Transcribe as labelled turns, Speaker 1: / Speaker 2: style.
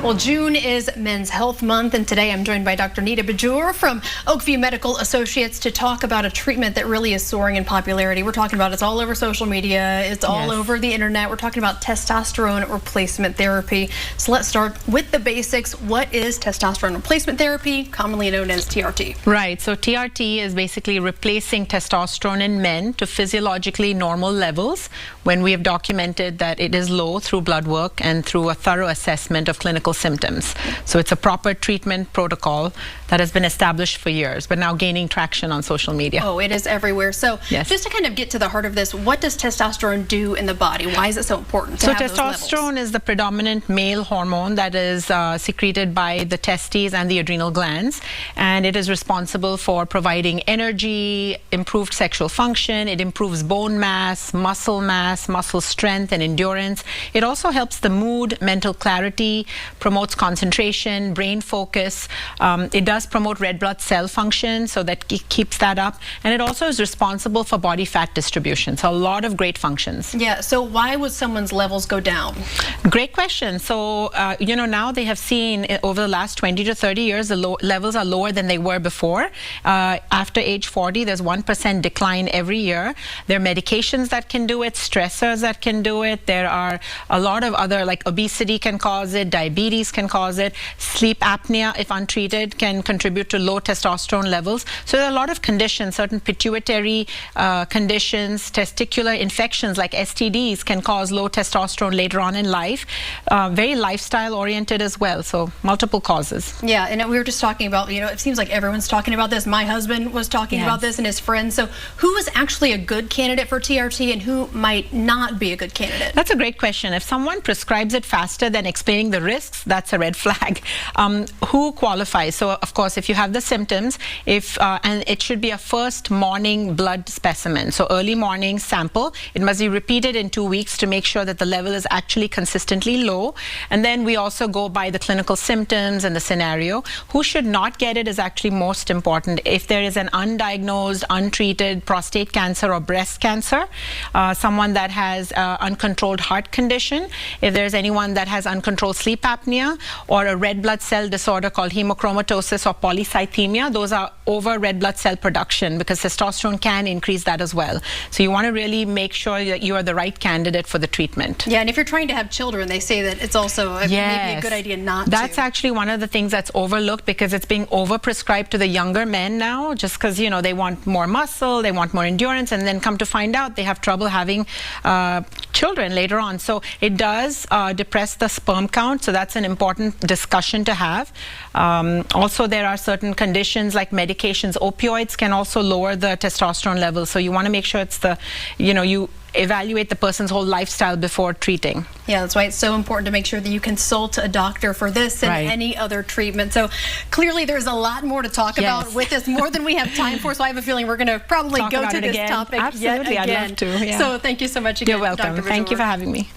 Speaker 1: Well, June is Men's Health Month, and today I'm joined by Dr. Nita Bijoor from Oakview Medical Associates to talk about a treatment that really is soaring in popularity. We're talking about it's all over social media, it's all over the internet. We're talking about testosterone replacement therapy. So let's start with the basics. What is testosterone replacement therapy, commonly known as TRT?
Speaker 2: Right, so TRT is basically replacing testosterone in men to physiologically normal levels when we have documented that it is low through blood work and through a thorough assessment of clinical symptoms. So it's a proper treatment protocol that has been established for years, but now gaining traction on social media.
Speaker 1: Oh, it is everywhere. So just to kind of get to the heart of this, what does testosterone do in the body? Why is it so important to have those levels?
Speaker 2: Testosterone is the predominant male hormone that is secreted by the testes and the adrenal glands, and it is responsible for providing energy, improved sexual function. It improves bone mass, muscle strength and endurance. It also helps the mood, mental clarity, promotes concentration, brain focus. It does promote red blood cell function, so that keeps that up. And it also is responsible for body fat distribution. So a lot of great functions.
Speaker 1: Yeah, so why would someone's levels go down?
Speaker 2: Great question. So, now they have seen over the last 20 to 30 years, the levels are lower than they were before. After age 40, there's 1% decline every year. There are medications that can do it, stressors that can do it. There are a lot of other, like obesity can cause it, diabetes can cause it, sleep apnea, if untreated, can contribute to low testosterone levels. So there are a lot of conditions, certain pituitary conditions, testicular infections like STDs can cause low testosterone later on in life. Very lifestyle oriented as well, so multiple causes.
Speaker 1: Yeah, and we were just talking about, it seems like everyone's talking about this. My husband was talking about this and his friends. So who is actually a good candidate for TRT and who might not be a good candidate?
Speaker 2: That's a great question. If someone prescribes it faster than explaining the risks, that's a red flag. Who qualifies? So of course, if you have the symptoms, and it should be a first morning blood specimen. So early morning sample. It must be repeated in 2 weeks to make sure that the level is actually consistently low. And then we also go by the clinical symptoms and the scenario. Who should not get it is actually most important. If there is an undiagnosed, untreated prostate cancer or breast cancer, someone that has uncontrolled heart condition, if there's anyone that has uncontrolled sleep apnea or a red blood cell disorder called hemochromatosis or polycythemia, those are over red blood cell production because testosterone can increase that as well. So you want to really make sure that you are the right candidate for the treatment.
Speaker 1: Yeah, and if you're trying to have children, they say that it's also maybe a good idea not to.
Speaker 2: That's actually one of the things that's overlooked because it's being overprescribed to the younger men now, just because, they want more muscle, they want more endurance, and then come to find out they have trouble having children later on. So it does depress the sperm count, so that's an important discussion to have. Also, there are certain conditions like medications. Opioids can also lower the testosterone levels, so you want to make sure it's you evaluate the person's whole lifestyle before treating.
Speaker 1: Yeah, that's why it's so important to make sure that you consult a doctor for this and any other treatment. So clearly there's a lot more to talk about with this, more than we have time for, so I have a feeling we're going to probably go to this topic
Speaker 2: Absolutely,
Speaker 1: yet again.
Speaker 2: I'd love to.
Speaker 1: So thank you so much again.
Speaker 2: You're welcome.
Speaker 1: Dr. Bijoor.
Speaker 2: Thank you for having me.